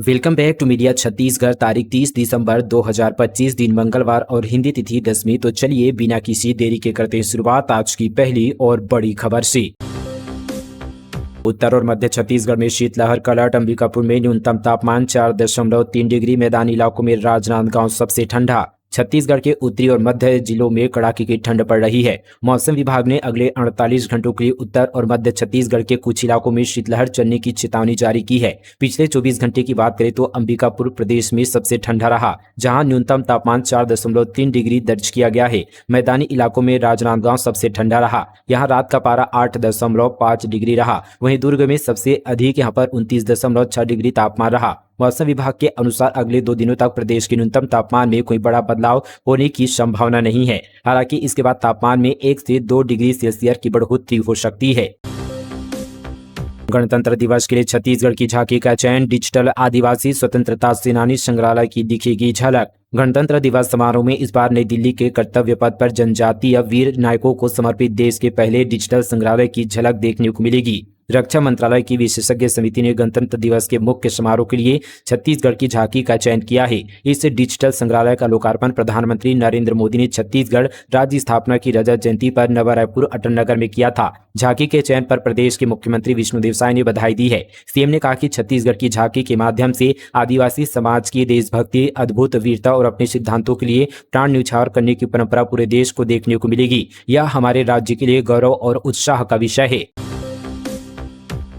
Welcome back to media Chhattisgarh. तारीख 30 दिसंबर 2025 दिन मंगलवार और हिंदी तिथि 10वीं। तो चलिए बिना किसी देरी के करते हैं शुरुआत आज की पहली और बड़ी खबर से। उत्तर और मध्य छत्तीसगढ़ में शीतलहर का अलर्ट। अंबिकापुर में न्यूनतम तापमान 4.3 डिग्री। मैदानी इलाकों में राजनांदगांव सबसे ठंडा। छत्तीसगढ़ के उत्तरी और मध्य जिलों में कड़ाके की ठंड पड़ रही है। मौसम विभाग ने अगले 48 घंटों के लिए उत्तर और मध्य छत्तीसगढ़ के कुछ इलाकों में शीतलहर चलने की चेतावनी जारी की है। पिछले 24 घंटे की बात करें तो अंबिकापुर प्रदेश में सबसे ठंडा रहा, जहां न्यूनतम तापमान 4.3 डिग्री दर्ज किया गया है। मैदानी इलाकों में राजनांदगांव सबसे ठंडा रहा, यहाँ रात का पारा 8.5 डिग्री रहा। वहीं दुर्ग में सबसे अधिक यहाँ पर 29.6 डिग्री तापमान रहा। मौसम विभाग के अनुसार अगले 2 दिनों तक प्रदेश के न्यूनतम तापमान में कोई बड़ा बदलाव होने की संभावना नहीं है। हालांकि इसके बाद तापमान में 1 से 2 डिग्री सेल्सियस की बढ़ोतरी हो सकती है। गणतंत्र दिवस के लिए छत्तीसगढ़ की झांकी का चयन। डिजिटल आदिवासी स्वतंत्रता सेनानी संग्रहालय की दिखेगी झलक। गणतंत्र दिवस समारोह में इस बार नई दिल्ली के कर्तव्य पथ पर जनजातीय वीर नायकों को समर्पित देश के पहले डिजिटल संग्रहालय की झलक देखने को मिलेगी। रक्षा मंत्रालय की विशेषज्ञ समिति ने गणतंत्र दिवस के मुख्य समारोह के लिए छत्तीसगढ़ की झांकी का चयन किया है। इस डिजिटल संग्रहालय का लोकार्पण प्रधानमंत्री नरेंद्र मोदी ने छत्तीसगढ़ राज्य स्थापना की रजत जयंती पर नवा रायपुर अटल नगर में किया था। झांकी के चयन पर प्रदेश के मुख्यमंत्री विष्णुदेव साय ने बधाई दी है। सीएम ने कहा कि छत्तीसगढ़ की झांकी के माध्यम से आदिवासी समाज की देशभक्ति, अद्भुत वीरता और अपने सिद्धांतों के लिए प्राण न्यौछावर करने की परंपरा पूरे देश को देखने को मिलेगी। यह हमारे राज्य के लिए गौरव और उत्साह का विषय है।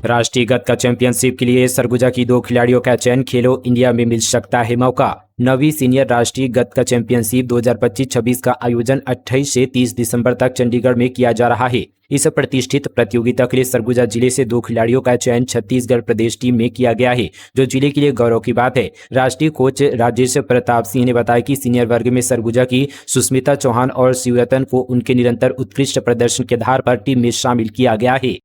राष्ट्रीय गतका चैंपियनशिप के लिए सरगुजा की 2 खिलाड़ियों का चयन। खेलो इंडिया में मिल सकता है मौका। 9वीं सीनियर राष्ट्रीय गतका चैंपियनशिप 2025-26 का आयोजन 28 से 30 दिसंबर तक चंडीगढ़ में किया जा रहा है। इस प्रतिष्ठित प्रतियोगिता के लिए सरगुजा जिले से 2 खिलाड़ियों का चयन छत्तीसगढ़ प्रदेश टीम में किया गया है, जो जिले के लिए गौरव की बात है। राष्ट्रीय कोच राजेश प्रताप सिंह ने बताया कि सीनियर वर्ग में सरगुजा की सुस्मिता चौहान और शिवरतन को उनके निरंतर उत्कृष्ट प्रदर्शन के आधार पर टीम में शामिल किया गया है।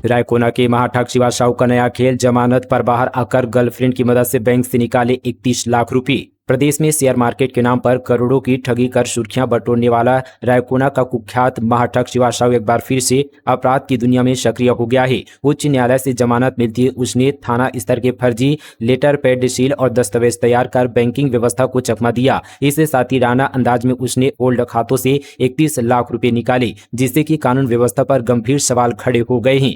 रायकोना के महाठग शिवा साहू का नया खेल। जमानत पर बाहर आकर गर्लफ्रेंड की मदद से बैंक से निकाले 31 लाख रुपए। प्रदेश में शेयर मार्केट के नाम पर करोड़ों की ठगी कर सुर्खियां बटोरने वाला रायकोना का कुख्यात महाठग शिवा साहू एक बार फिर से अपराध की दुनिया में सक्रिय हो गया है। उच्च न्यायालय से जमानत मिलती उसने थाना स्तर के फर्जी लेटर पैड सील और दस्तावेज तैयार कर बैंकिंग व्यवस्था को चकमा दिया। इसके साथ ही राणा अंदाज में उसने ओल्ड खातों से 31 लाख रुपए निकाले, जिससे कि कानून व्यवस्था पर गंभीर सवाल खड़े हो गए हैं।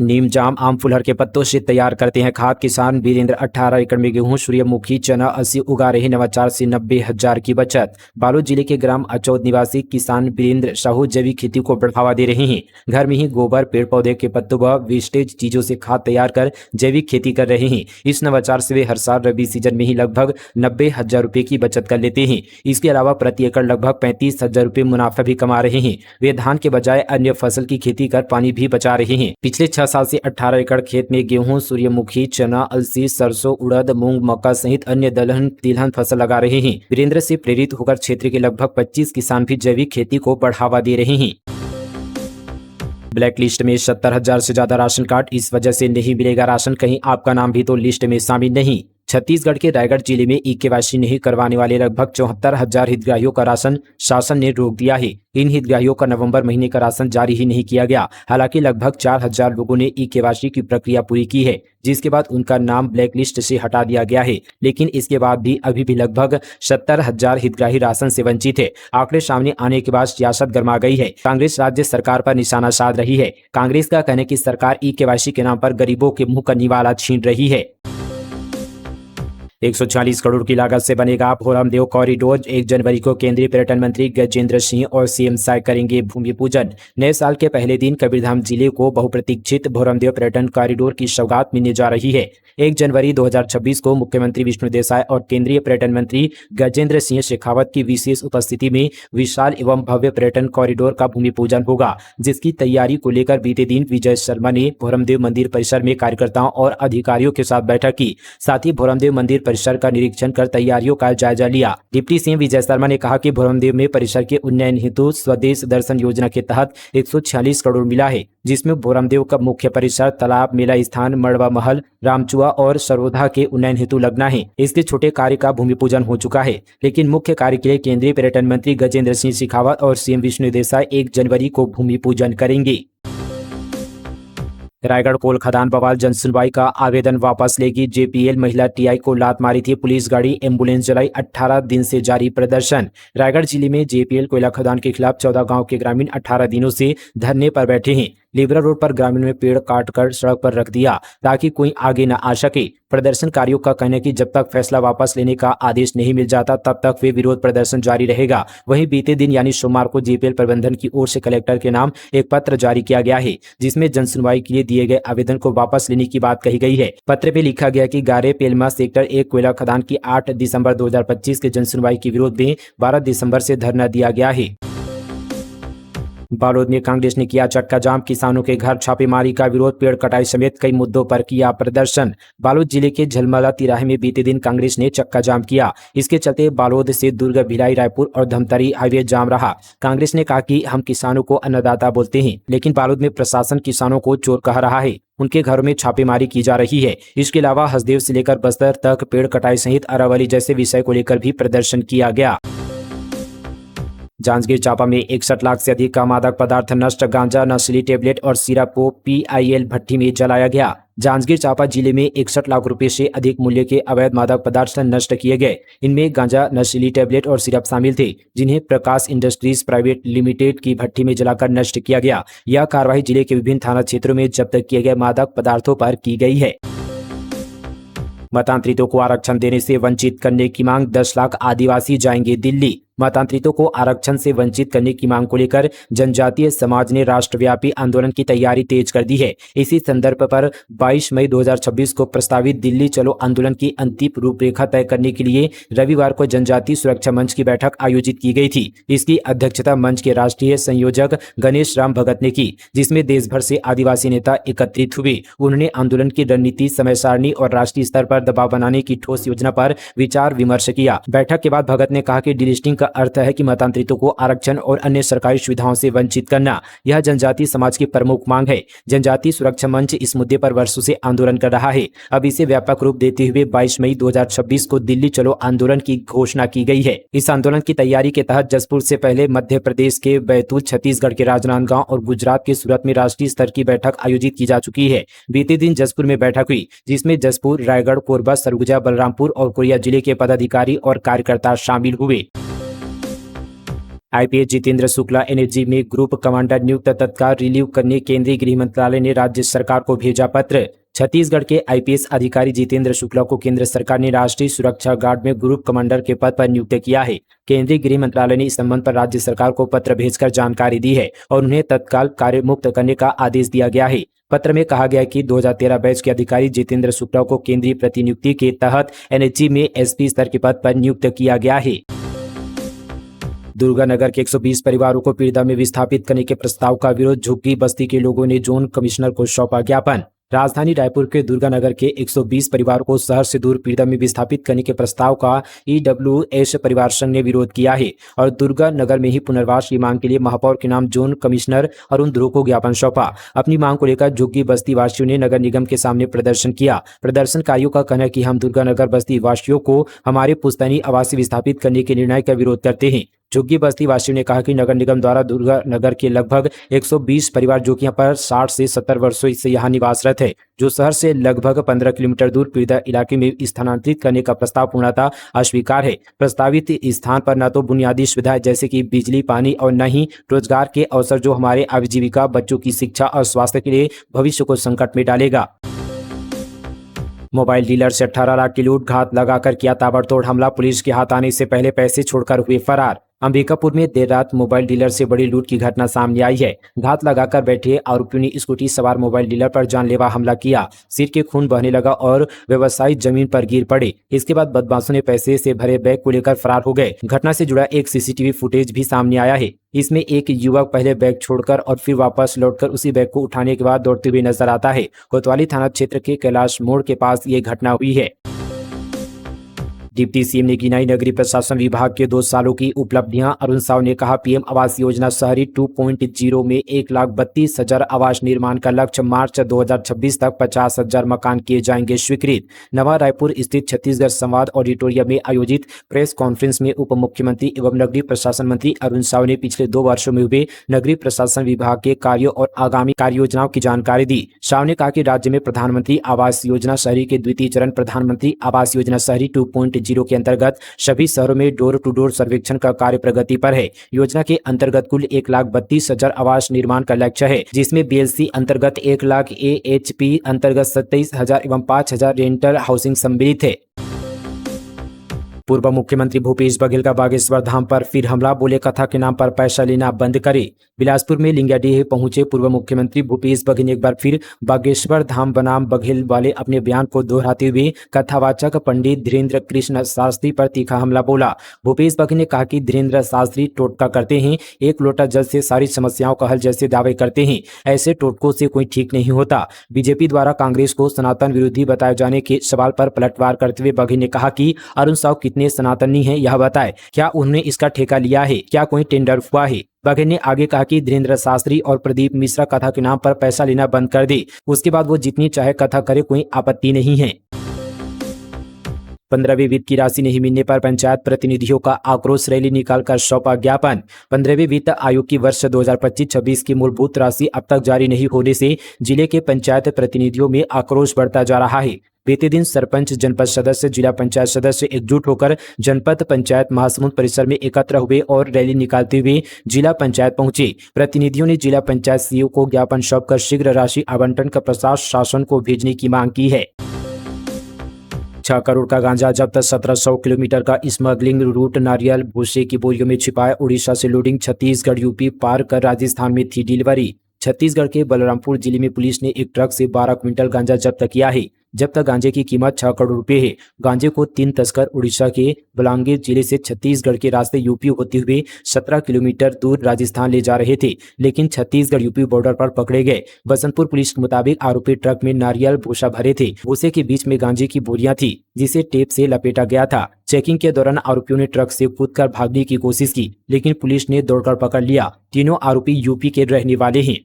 नीम, जाम, आम, फुलहर के पत्तों से तैयार करते हैं खाद। किसान वीरेंद्र 18 एकड़ में गेहूं, सूर्यमुखी, चना, 80 उगा रहे। नवाचार से 90,000 की बचत। बालोद जिले के ग्राम अचौद निवासी किसान वीरेंद्र साहू जैविक खेती को बढ़ावा दे रहे हैं। घर में ही गोबर, पेड़ पौधे के पत्तों व वेस्टेज चीजों से खाद तैयार कर जैविक खेती कर रहे हैं। इस नवाचार से वे हर साल रबी सीजन में ही लगभग 90,000 रुपए की बचत कर लेते हैं। इसके अलावा प्रति एकड़ लगभग 35,000 रुपए मुनाफा भी कमा रहे हैं। वे धान के बजाय अन्य फसल की खेती कर पानी भी बचा रहे हैं। पिछले 6 साल से 18 एकड़ खेत में गेहूं, सूर्यमुखी, चना, अलसी, सरसों, उड़द, मूंग, मक्का सहित अन्य दलहन तिलहन फसल लगा रहे हैं। वीरेंद्र से प्रेरित होकर क्षेत्र के लगभग 25 किसान भी जैविक खेती को बढ़ावा दे रहे हैं। ब्लैक लिस्ट में 70,000 से ज्यादा राशन कार्ड, इस वजह से नहीं मिलेगा राशन। कहीं आपका नाम भी तो लिस्ट में शामिल नहीं। छत्तीसगढ़ के रायगढ़ जिले में ई-केवाईसी नहीं करवाने वाले लगभग 74,000 हितग्राहियों का राशन शासन ने रोक दिया है। इन हितग्राहियों का नवंबर महीने का राशन जारी ही नहीं किया गया। हालांकि लगभग 4,000 लोगों ने ई-केवाईसी की प्रक्रिया पूरी की है, जिसके बाद उनका नाम ब्लैक लिस्ट से हटा दिया गया है। लेकिन इसके बाद भी अभी भी लगभग 70,000 हितग्राही राशन से वंचित है। आंकड़े सामने आने के बाद सियासत गर्मा गई है। कांग्रेस राज्य सरकार पर निशाना साध रही है। कांग्रेस का कहना है कि सरकार ई-केवाईसी के नाम पर गरीबों के मुंह का निवाला छीन रही है। 140 करोड़ की लागत से बनेगा भोरमदेव कॉरिडोर। 1 जनवरी को केंद्रीय पर्यटन मंत्री गजेंद्र सिंह और सीएम साय करेंगे भूमि पूजन। नए साल के पहले दिन कबीरधाम जिले को बहुप्रतीक्षित भोरमदेव पर्यटन कॉरिडोर की सौगात मिलने जा रही है। 1 जनवरी 2026 को मुख्यमंत्री विष्णुदेव साय और केंद्रीय पर्यटन मंत्री गजेंद्र सिंह शेखावत की विशेष उपस्थिति में विशाल एवं भव्य पर्यटन कॉरिडोर का भूमि पूजन होगा, जिसकी तैयारी को लेकर बीते दिन विजय शर्मा ने भोरमदेव मंदिर परिसर में कार्यकर्ताओं और अधिकारियों के साथ बैठक की। साथ ही भोरमदेव मंदिर परिसर का निरीक्षण कर तैयारियों का जायजा लिया। डिप्टी सीएम विजय शर्मा ने कहा कि भोरमदेव में परिसर के उन्नयन हेतु स्वदेश दर्शन योजना के तहत 146 करोड़ मिला है, जिसमें भोरमदेव का मुख्य परिसर, तालाब, मेला स्थान, मड़वा महल, रामचुआ और सरोधा के उन्नयन हेतु लगना है। इसके छोटे कार्य का भूमि पूजन हो चुका है, लेकिन मुख्य कार्य के लिए केंद्रीय पर्यटन मंत्री गजेंद्र सिंह शेखावत और सीएम विष्णुदेव साय 1 जनवरी को भूमि पूजन करेंगे। रायगढ़ कोल खदान बवाल जन सुनवाई का आवेदन वापस लेगी। जेपीएल महिला टीआई को लात मारी थी, पुलिस गाड़ी एम्बुलेंस जलाई, 18 दिन से जारी प्रदर्शन। रायगढ़ जिले में जेपीएल कोयला खदान के खिलाफ 14 गांव के ग्रामीण 18 दिनों से धरने पर बैठे हैं। लिबरा रोड पर ग्रामीणों ने पेड़ काटकर सड़क पर रख दिया ताकि कोई आगे न आ सके। प्रदर्शनकारियों का कहना है कि जब तक फैसला वापस लेने का आदेश नहीं मिल जाता तब तक वे विरोध प्रदर्शन जारी रहेगा। वहीं बीते दिन यानी सोमवार को जेपीएल प्रबंधन की ओर से कलेक्टर के नाम एक पत्र जारी किया गया है, जिसमें जनसुनवाई के लिए दिए गए आवेदन को वापस लेने की बात कही गई है। पत्र में लिखा गया कि गारे पेलमा सेक्टर 1 कोयला खदान की 8 दिसंबर 2025 के जनसुनवाई के विरोध में 12 दिसंबर से धरना दिया गया है। बालोद में कांग्रेस ने किया चक्का जाम, किसानों के घर छापेमारी का विरोध, पेड़ कटाई समेत कई मुद्दों पर किया प्रदर्शन। बालोद जिले के झलमला तिराहे में बीते दिन कांग्रेस ने चक्का जाम किया। इसके चलते बालोद से दुर्ग, भिलाई, रायपुर और धमतरी हाईवे जाम रहा। कांग्रेस ने कहा कि हम किसानों को अन्नदाता बोलते हैं, लेकिन बालोद में प्रशासन किसानों को चोर कह रहा है। उनके घरों में छापेमारी की जा रही है। इसके अलावा हसदेव से लेकर बस्तर तक पेड़ कटाई सहित अरावली जैसे विषय को लेकर भी प्रदर्शन किया गया। जांजगीर चांपा में 61 लाख से अधिक का मादक पदार्थ नष्ट, गांजा, नशीली टेबलेट और सिरप को पीआईएल भट्टी में जलाया गया। जांजगीर चांपा जिले में 61 लाख रुपए से अधिक मूल्य के अवैध मादक पदार्थ नष्ट किए गए। इनमें गांजा, नशीली टेबलेट और सिरप शामिल थे, जिन्हें प्रकाश इंडस्ट्रीज प्राइवेट लिमिटेड की भट्टी में जलाकर नष्ट किया गया। यह कार्रवाई जिले के विभिन्न थाना क्षेत्रों में जब्त किए गए मादक पदार्थों पर की गई है। मतांतरितों को आरक्षण देने से वंचित करने की मांग, 10 लाख आदिवासी जाएंगे दिल्ली। मतांतरितों को आरक्षण से वंचित करने की मांग को लेकर जनजातीय समाज ने राष्ट्रव्यापी आंदोलन की तैयारी तेज कर दी है। इसी संदर्भ पर 22 मई 2026 को प्रस्तावित दिल्ली चलो आंदोलन की अंतिम रूपरेखा तय करने के लिए रविवार को जनजातीय सुरक्षा मंच की बैठक आयोजित की गई थी। इसकी अध्यक्षता मंच के राष्ट्रीय संयोजक गणेश राम भगत ने की, जिसमें देश भर से आदिवासी नेता एकत्रित हुए। उन्होंने आंदोलन की रणनीति, समय सारणी और राष्ट्रीय स्तर पर दबाव बनाने की ठोस योजना पर विचार विमर्श किया। बैठक के बाद भगत ने कहा कि डिलिस्टिंग का अर्थ है कि मतांतरितों को आरक्षण और अन्य सरकारी सुविधाओं से वंचित करना। यह जनजातीय समाज की प्रमुख मांग है। जनजातीय सुरक्षा मंच इस मुद्दे पर वर्षों से आंदोलन कर रहा है। अब इसे व्यापक रूप देते हुए 22 मई 2026 को दिल्ली चलो आंदोलन की घोषणा की गई है। इस आंदोलन की तैयारी के तहत जसपुर से पहले मध्य प्रदेश के बैतूल, छत्तीसगढ़ के राजनांदगांव और गुजरात के सूरत में राष्ट्रीय स्तर की बैठक आयोजित की जा चुकी है। बीते दिन जसपुर में बैठक हुई, जिसमें जसपुर, रायगढ़, कोरबा, सरगुजा, बलरामपुर और कोरिया जिले के पदाधिकारी और कार्यकर्ता शामिल हुए। आईपीएस जितेंद्र शुक्ला एनएसजी में ग्रुप कमांडर नियुक्त, तत्काल रिलीव करने केंद्रीय गृह मंत्रालय ने राज्य सरकार को भेजा पत्र। छत्तीसगढ़ के आईपीएस अधिकारी जितेंद्र शुक्ला को केंद्र सरकार ने राष्ट्रीय सुरक्षा गार्ड में ग्रुप कमांडर के पद पर नियुक्त किया है। केंद्रीय गृह मंत्रालय ने इस संबंध पर राज्य सरकार को पत्र भेजकर जानकारी दी है और उन्हें तत्काल कार्य मुक्त करने का आदेश दिया गया है। पत्र में कहा गया है कि 2013 बैच के अधिकारी जितेंद्र शुक्ला को केंद्रीय प्रतिनियुक्ति के तहत एनएसजी में एसपी स्तर के पद पर नियुक्त किया गया है। दुर्गानगर के 120 परिवारों को पीड़िता में विस्थापित करने के प्रस्ताव का विरोध, झुग्गी बस्ती के लोगों ने जोन कमिश्नर को सौंपा ज्ञापन। राजधानी रायपुर के दुर्गानगर के 120 परिवारों को शहर से दूर पीड़िता में विस्थापित करने के प्रस्ताव का ईडब्ल्यूएस परिवार संघ ने विरोध किया है और दुर्गानगर में ही पुनर्वास की मांग के लिए महापौर के नाम जोन कमिश्नर अरुण ध्रुव को ज्ञापन सौंपा। अपनी मांग को लेकर झुग्गी बस्ती वासियों ने नगर निगम के सामने प्रदर्शन किया। प्रदर्शनकारियों का कहना है कि हम दुर्गानगर बस्ती वासियों को हमारे पुश्तैनी आवास से विस्थापित करने के निर्णय का विरोध करते हैं। झुग्गी बस्ती वासियों ने कहा कि नगर निगम द्वारा दुर्गानगर के लगभग 120 परिवार जो कि यहाँ पर 60 से 70 वर्षों से यहाँ निवासरत है, जो शहर से लगभग 15 किलोमीटर दूर पीड़ित इलाके में स्थानांतरित करने का प्रस्ताव पूर्णतः अस्वीकार है। प्रस्तावित स्थान पर न तो बुनियादी सुविधाएं जैसे कि बिजली, पानी और न ही रोजगार के अवसर जो हमारे आजीविका, बच्चों की शिक्षा और स्वास्थ्य के लिए भविष्य को संकट में डालेगा। मोबाइल डीलर से 18 लाख की लूट, घात लगाकर किया ताबड़तोड़ हमला, पुलिस के हाथ आने से पहले पैसे छोड़कर हुए फरार। अंबिकापुर में देर रात मोबाइल डीलर से बड़ी लूट की घटना सामने आई है। घात लगाकर बैठे आरोपियों ने स्कूटी सवार मोबाइल डीलर पर जानलेवा हमला किया। सिर के खून बहने लगा और व्यवसायी जमीन पर गिर पड़े। इसके बाद बदमाशों ने पैसे से भरे बैग को लेकर फरार हो गए। घटना से जुड़ा एक सीसीटीवी फुटेज भी सामने आया है। इसमें एक युवक पहले बैग छोड़कर और फिर वापस लौटकर उसी बैग को उठाने के बाद दौड़ते हुए नजर आता है। कोतवाली थाना क्षेत्र के कैलाश मोड़ के पास ये घटना हुई है। डिप्टी सीएम ने गिनाई नगरीय प्रशासन विभाग के 2 सालों की उपलब्धियां। अरुण साव ने कहा पीएम आवास योजना शहरी 2.0 में 1,32,000 आवास निर्माण का लक्ष्य। मार्च 2026 तक 50,000 मकान किए जाएंगे स्वीकृत। नवा रायपुर स्थित छत्तीसगढ़ संवाद ऑडिटोरियम में आयोजित प्रेस कॉन्फ्रेंस में उप मुख्यमंत्री एवं नगरीय प्रशासन मंत्री अरुण साव ने पिछले 2 वर्षों में हुए नगरीय प्रशासन विभाग के कार्यों और आगामी कार्य योजनाओं की जानकारी दी। साव ने कहा कि राज्य में प्रधानमंत्री आवास योजना शहरी के द्वितीय चरण प्रधानमंत्री आवास योजना शहरी 2.0 के अंतर्गत सभी शहरों में डोर टू डोर सर्वेक्षण का कार्य प्रगति पर है। योजना के अंतर्गत कुल 1,32,000 आवास निर्माण का लक्ष्य है, जिसमें बीएलसी अंतर्गत 1 लाख, एएचपी अंतर्गत 27,000 एवं 5,000 रेंटल हाउसिंग सम्मिलित है। पूर्व मुख्यमंत्री भूपेश बघेल का बागेश्वर धाम पर फिर हमला, बोले कथा के नाम पर पैसा लेना बंद करे। बिलासपुर में लिंगाडीह पहुंचे पूर्व मुख्यमंत्री भूपेश बघेल ने एक बार फिर बागेश्वर धाम बनाम बघेल वाले अपने बयान को दोहराते हुए कथावाचक पंडित धीरेन्द्र कृष्ण शास्त्री पर तीखा हमला बोला। भूपेश बघेल ने कहा कि धीरेन्द्र शास्त्री टोटका करते हैं, एक लोटा जल से सारी समस्याओं का हल जैसे दावे करते हैं। ऐसे टोटकों से कोई ठीक नहीं होता। बीजेपी द्वारा कांग्रेस को सनातन विरोधी बताए जाने के सवाल पर पलटवार करते हुए बघेल ने कहा कि अरुण साव कितने सनातनी हैं यह बताए, क्या उन्होंने इसका ठेका लिया है, क्या कोई टेंडर हुआ है। बघेल ने आगे कहा कि धीरेन्द्र शास्त्री और प्रदीप मिश्रा कथा के नाम पर पैसा लेना बंद कर दे, उसके बाद वो जितनी चाहे कथा करे, कोई आपत्ति नहीं है। 15वीं वित्त की राशि नहीं मिलने पर पंचायत प्रतिनिधियों का आक्रोश रैली निकालकर सौंपा ज्ञापन। 15वीं वित्त आयोग की वर्ष 2025-26 की मूलभूत राशि अब तक जारी नहीं होने से जिले के पंचायत प्रतिनिधियों में आक्रोश बढ़ता जा रहा है। बीते दिन सरपंच, जनपद सदस्य, जिला पंचायत सदस्य एकजुट होकर जनपद पंचायत महासमुंद परिसर में एकत्र हुए और रैली निकालते हुए जिला पंचायत पहुंचे। प्रतिनिधियों ने जिला पंचायत सीईओ को ज्ञापन सौंपकर शीघ्र राशि आवंटन का प्रशासन को भेजने की मांग की है। 6 करोड़ का गांजा जब्त, 1700 किलोमीटर का स्मगलिंग रूट, नारियल भूसे की बोरियों में छिपाए। उड़ीसा से लोडिंग, छत्तीसगढ़ यूपी पार कर राजस्थान में थी डिलीवरी। छत्तीसगढ़ के बलरामपुर जिले में पुलिस ने एक ट्रक से 12 क्विंटल गांजा जब्त किया है। जब्त गांजे की कीमत 6 करोड़ रुपए है। गांजे को 3 तस्कर उड़ीसा के बलांगीर जिले से छत्तीसगढ़ के रास्ते यूपी होते हुए 17 किलोमीटर दूर राजस्थान ले जा रहे थे, लेकिन छत्तीसगढ़ यूपी बॉर्डर पर पकड़े गए। बसंतपुर पुलिस के मुताबिक आरोपी ट्रक में नारियल भूसा भरे थे। भूसे के बीच में गांजे की बोरियां थी, जिसे टेप से लपेटा गया था। चेकिंग के दौरान आरोपियों ने ट्रक से कूदकर भागने की कोशिश की, लेकिन पुलिस ने दौड़कर पकड़ लिया। तीनों आरोपी यूपी के रहने वाले हैं।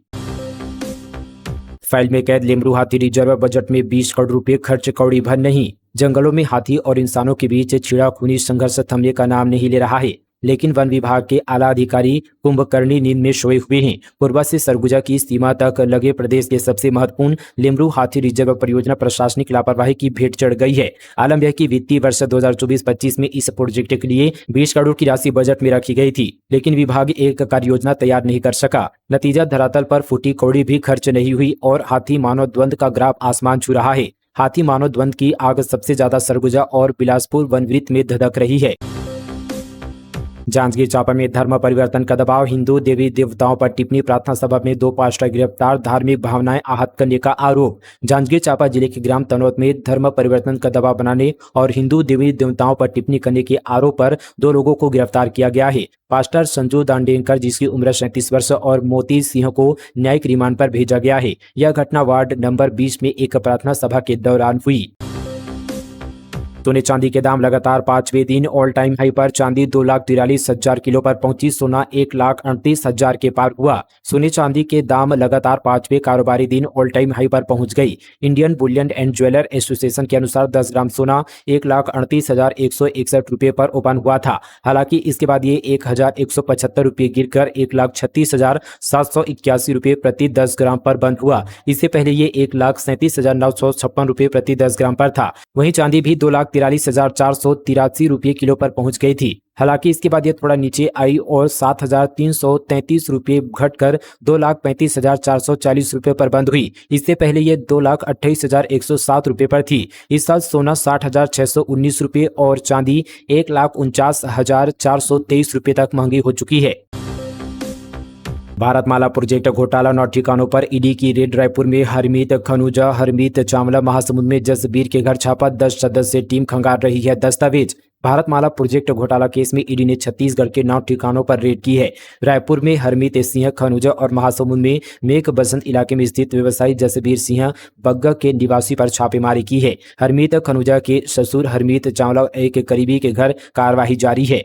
फाइल में कैद लेमरू हाथी, रिजर्व बजट में 20 करोड़ रुपए खर्च, कौड़ी भर नहीं। जंगलों में हाथी और इंसानों के बीच छिड़ाखूनी संघर्ष थमने का नाम नहीं ले रहा है, लेकिन वन विभाग के आला अधिकारी कुंभकर्णी नींद में सोए हुए हैं। पूर्वा से सरगुजा की सीमा तक लगे प्रदेश के सबसे महत्वपूर्ण लेमरू हाथी रिजर्व परियोजना प्रशासनिक लापरवाही की भेंट चढ़ गई है। आलम यह कि वित्तीय वर्ष 2024-25 में इस प्रोजेक्ट के लिए 20 करोड़ की राशि बजट में रखी गई थी, लेकिन विभाग एक कार्य योजना तैयार नहीं कर सका। नतीजा, धरातल पर फूटी कौड़ी भी खर्च नहीं हुई और हाथी मानव द्वंद का ग्राफ आसमान छू रहा है। हाथी मानव द्वंद की आग सबसे ज्यादा सरगुजा और बिलासपुर वनवृत्त में धधक रही है। जांजगीर चांपा में धर्म परिवर्तन का दबाव, हिंदू देवी देवताओं पर टिप्पणी, प्रार्थना सभा में 2 पास्टर गिरफ्तार, धार्मिक भावनाएं आहत करने का आरोप। जांजगीर चांपा जिले के ग्राम तनौत में धर्म परिवर्तन का दबाव बनाने और हिंदू देवी देवताओं पर टिप्पणी करने के आरोप पर 2 लोगों को गिरफ्तार किया गया है। पास्टर संजू दांडेकर, जिसकी उम्र 37 वर्ष, और मोती सिंह को न्यायिक रिमांड पर भेजा गया है। यह घटना वार्ड नंबर 20 में एक प्रार्थना सभा के दौरान हुई। सोने चांदी के दाम लगातार 5वें दिन ऑल टाइम हाई पर। चांदी 2,43,000 किलो पर पहुंची, सोना 1,38,000 के पार हुआ। सोने चांदी के दाम लगातार 5वें कारोबारी दिन ऑल टाइम हाई पर पहुंच गई। Indian Boolean and jeweller association के अनुसार 10 ग्राम सोना 1,38,161 रुपये पर ओपन हुआ था। हालांकि इसके बाद ये 1,175 रुपये गिरकर 1,36,781 रुपये प्रति 10 ग्राम पर बंद हुआ। इससे पहले ये 1,37,956 रुपये प्रति 10 ग्राम पर था। वहीं चांदी भी 2,43,483 रुपये किलो पर पहुंच गई थी। हालांकि इसके बाद यह थोड़ा नीचे आई और 7,333 रुपये घटकर 2,35,440 रुपये पर बंद हुई। इससे पहले यह 2,28,107 रुपये पर थी। इस साल सोना 60,619 रुपये और चांदी 1,49,423 रुपये तक महंगी हो चुकी है। भारतमाला प्रोजेक्ट घोटाला, 9 ठिकानों पर ईडी की रेड। रायपुर में हरमीत खनुजा, हरमीत चावला, महासमुंद में जसबीर के घर छापा। 10 सदस्य टीम खंगार रही है दस्तावेज। भारतमाला प्रोजेक्ट घोटाला केस में ईडी ने छत्तीसगढ़ के 9 ठिकानों पर रेड की है। रायपुर में हरमीत सिंह खनुजा और महासमुंद में मेघ बसंत इलाके में स्थित व्यवसायी जसबीर सिंह बग्गा के निवासी पर छापेमारी की है। हरमीत खनुजा के ससुर हरमीत चावला एक करीबी के घर कार्रवाई जारी है।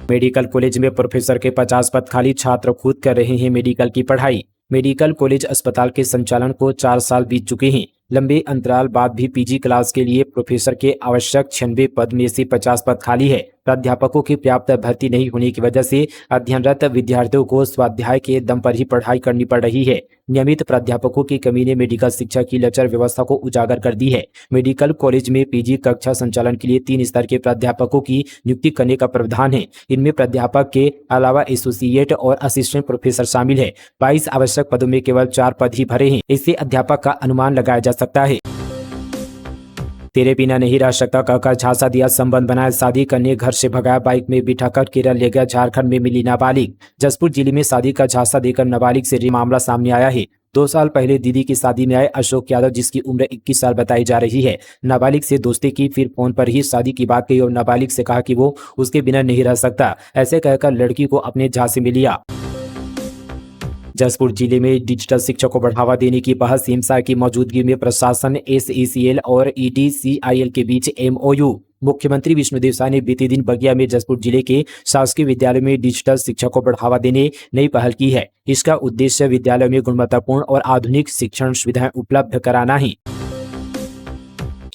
मेडिकल कॉलेज में प्रोफेसर के 50 पद खाली, छात्र खुद कर रहे हैं मेडिकल की पढ़ाई। मेडिकल कॉलेज अस्पताल के संचालन को 4 साल बीत चुके हैं। लंबे अंतराल बाद भी पीजी क्लास के लिए प्रोफेसर के आवश्यक 96 पद में से 50 पद खाली है। प्राध्यापकों की पर्याप्त भर्ती नहीं होने की वजह से अध्ययनरत विद्यार्थियों को स्वाध्याय के दम पर ही पढ़ाई करनी पड़ रही है। नियमित प्राध्यापकों की कमी ने मेडिकल शिक्षा की लचर व्यवस्था को उजागर कर दी है। मेडिकल कॉलेज में पीजी कक्षा संचालन के लिए 3 स्तर के प्राध्यापकों की नियुक्ति करने का प्रावधान है। इनमें प्राध्यापक के अलावा एसोसिएट और असिस्टेंट प्रोफेसर शामिल है। 22 आवश्यक पदों में केवल 4 पद ही भरे हैं। इससे अध्यापक का अनुमान लगाया जा सकता है। तेरे बिना नहीं रह सकता कहकर झांसा दिया, संबंध बनाया, शादी करने घर से भगाया, बाइक में बिठाकर केरल ले गया, झारखंड में मिली नाबालिग। जसपुर जिले में शादी का झांसा देकर नाबालिग से मामला सामने आया है। 2 साल पहले दीदी की शादी में आए अशोक यादव, जिसकी उम्र 21 साल बताई जा रही है, नाबालिग से दोस्ती की, फिर फोन पर ही शादी की बात कही और नाबालिग से कहा कि वो उसके बिना नहीं रह सकता। ऐसे कहकर लड़की को अपने झांसे में लिया। जसपुर जिले में डिजिटल शिक्षा को बढ़ावा देने की बहस, सीएमसा की मौजूदगी में प्रशासन, एसईसीएल और ईडीसीआईएल के बीच एमओयू। मुख्यमंत्री विष्णुदेव साय ने बीते दिन बगिया में जसपुर जिले के शासकीय विद्यालय में डिजिटल शिक्षा को बढ़ावा देने नई पहल की है। इसका उद्देश्य विद्यालय में गुणवत्तापूर्ण और आधुनिक शिक्षण सुविधाएं उपलब्ध कराना है।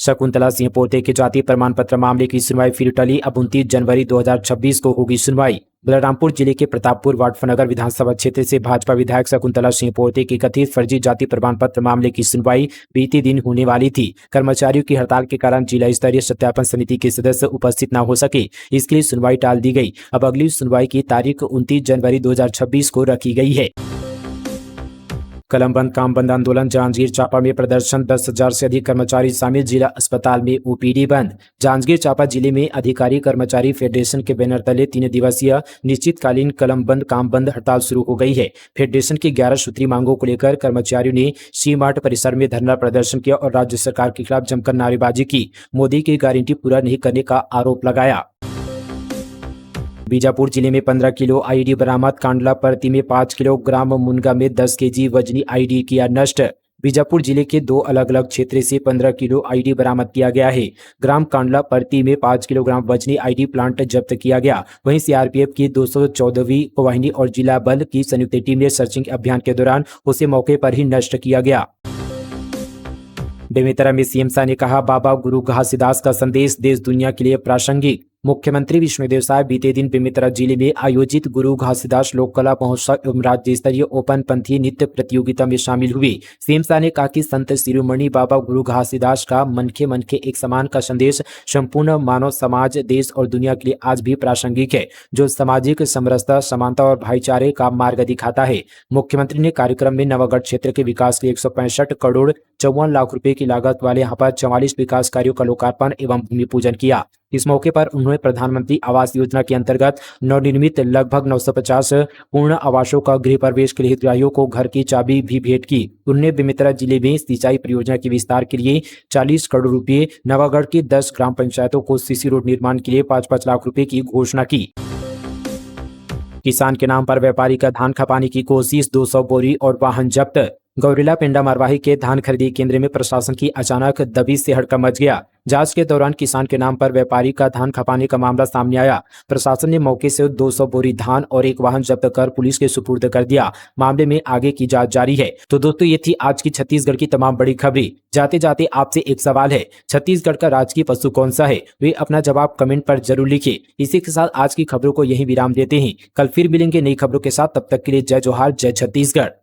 शकुंतला सिंह पोते के जाति प्रमाण पत्र मामले की सुनवाई फिर टली। अब 29 जनवरी 2026 को होगी सुनवाई। बलरामपुर जिले के प्रतापपुर वाटफनगर विधानसभा क्षेत्र से भाजपा विधायक शकुंतला सिंह पोते के कथित फर्जी जाति प्रमाण पत्र मामले की सुनवाई बीते दिन होने वाली थी। कर्मचारियों की हड़ताल के कारण जिला स्तरीय सत्यापन समिति के सदस्य उपस्थित न हो सके, इसके लिए सुनवाई टाल दी गई। अब अगली सुनवाई की तारीख 29 जनवरी 2026 को रखी गई है। कलम बंद काम बंद आंदोलन, जांजगीर चांपा में प्रदर्शन, 10,000 से अधिक कर्मचारी शामिल, जिला अस्पताल में ओपीडी बंद। जांजगीर चांपा जिले में अधिकारी कर्मचारी फेडरेशन के बैनर तले 3 दिवसीय निश्चितकालीन कलम बंद काम बंद हड़ताल शुरू हो गई है। फेडरेशन की 11 सूत्री मांगों को लेकर कर्मचारियों ने सी मार्ट परिसर में धरना प्रदर्शन किया और राज्य सरकार के खिलाफ जमकर नारेबाजी की। मोदी की गारंटी पूरा नहीं करने का आरोप लगाया। बीजापुर जिले में 15 किलो आईडी बरामद, कांडला परती में 5 किलोग्राम, मुनगा में 10 केजी वजनी आईडी किया नष्ट। बीजापुर जिले के 2 अलग अलग क्षेत्र से 15 किलो आईडी बरामद किया गया है। ग्राम कांडला परती में 5 किलोग्राम वजनी आईडी प्लांट जब्त किया गया। वहीं सीआरपीएफ की 214वीं वाहिनी और जिला बल की संयुक्त टीम ने सर्चिंग अभियान के दौरान उसे मौके पर ही नष्ट किया गया। बेमेतरा में सीएम साय ने कहा, बाबा गुरु घासीदास का संदेश देश दुनिया के लिए प्रासंगिक। मुख्यमंत्री विष्णुदेव साय बीते दिन बेमेतरा जिले में आयोजित गुरु घासीदास लोक कला महोत्सव एवं राज्य स्तरीय ओपन पंथी नृत्य प्रतियोगिता में शामिल हुए। सीएम साय ने कहा कि संत शिरोमणि बाबा गुरु घासीदास का मनखे मनखे एक समान का संदेश संपूर्ण मानव समाज, देश और दुनिया के लिए आज भी प्रासंगिक है, जो सामाजिक समरसता, समानता और भाईचारे का मार्ग दिखाता है। मुख्यमंत्री ने कार्यक्रम में नवागढ़ क्षेत्र के विकास के 165 करोड़ 54 लाख रुपए की लागत वाले यहाँ पर 44 विकास कार्यों का लोकार्पण एवं भूमि पूजन किया। इस मौके पर उन्होंने प्रधानमंत्री आवास योजना के अंतर्गत नवनिर्मित लगभग 950 पूर्ण आवासों का गृह प्रवेश के लिए हितग्राहियों को घर की चाबी भी भेंट की। उन्होंने बेमेतरा जिले में सिंचाई परियोजना के विस्तार के लिए 40 करोड़ रुपए, नवागढ़ की 10 ग्राम पंचायतों को सीसी रोड निर्माण के लिए 5-5 लाख रुपए की घोषणा की। किसान के नाम पर व्यापारी का धान खपाने की कोशिश, 200 बोरी और वाहन जब्त। गौरेला पेंडा मरवाही के धान खरीदी केंद्र में प्रशासन की अचानक दबिश से हड़कंप मच गया। जांच के दौरान किसान के नाम पर व्यापारी का धान खपाने का मामला सामने आया। प्रशासन ने मौके से 200 बोरी धान और एक वाहन जब्त कर पुलिस के सुपुर्द कर दिया। मामले में आगे की जांच जारी है। तो दोस्तों, ये थी आज की छत्तीसगढ़ की तमाम बड़ी खबरें। जाते जाते आपसे एक सवाल है, छत्तीसगढ़ का राजकीय पशु कौन सा है? वे अपना जवाब कमेंट पर जरूर लिखिए। इसी के साथ आज की खबरों को यही विराम देते हैं। कल फिर मिलेंगे नई खबरों के साथ। तब तक के लिए जय जोहार, जय छत्तीसगढ़।